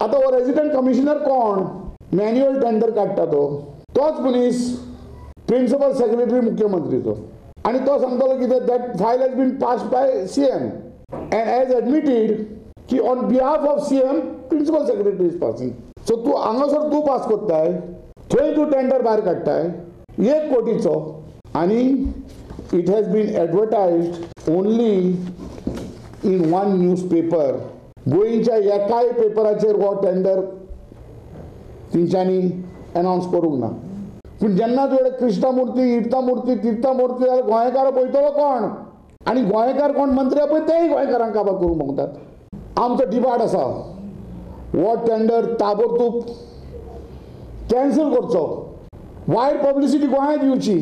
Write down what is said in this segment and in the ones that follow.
आता वो resident commissioner कोण? मॅन्युअल टेंडर काढता तोच मनीस प्रिन्सिपल सेक्रेटरी मुख्यमंत्रीचो, आणि तो सांगतलो कितें that file has been passed by CM and has admitted की on behalf of CM principal secretary is passing. So तू हांगासर तू पास करताय, थंय तू टेंडर भायर काडटाय 1 कोटीचो, आणि it has been advertised only in one newspaper. गोंयच्या एकाय पेपराचेर हो टेंडर तेंच्यांनी अनाउन्स करूंक ना. पूण जेन्ना तुवें कृष्णमूर्ती, इर्तामूर्ती, तीर्थमूर्ती जाल्यार गोंयकार पळयतलो कोण? आनी गोंयकार कोण मंत्री पळय तेय गोंयकारांक काबार करूंक मागतात. आमचो डिमांड आसा हो टेंडर ताबडतोब कॅन्सल करचो, वायड पब्लिसिटी गोंयांत दिवची,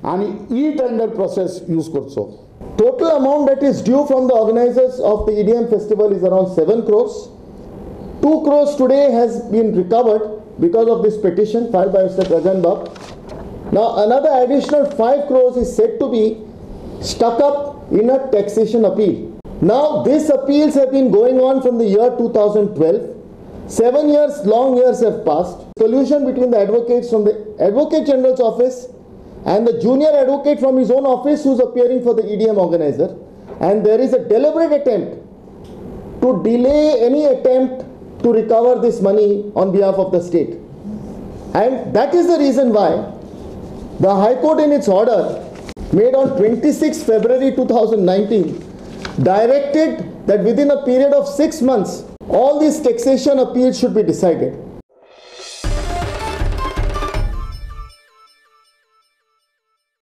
आनी ई टेंडर प्रोसेस यूज करचो. Total amount that is due from the organizers of the EDM festival is around 7 crores. 2 crores today has been recovered because of this petition filed by Mr. Trajano. Now another additional 5 crores is said to be stuck up in a taxation appeal. Now these appeals have been going on from the year 2012. 7 years, long years have passed. Collusion between the advocates from the Advocate General's office and the junior advocate from his own office who's appearing for the EDM organizer, and there is a deliberate attempt to delay any attempt to recover this money on behalf of the state. And that is the reason why the High Court in its order made on 26 February 2019 directed that within a period of 6 months all these taxation appeals should be decided.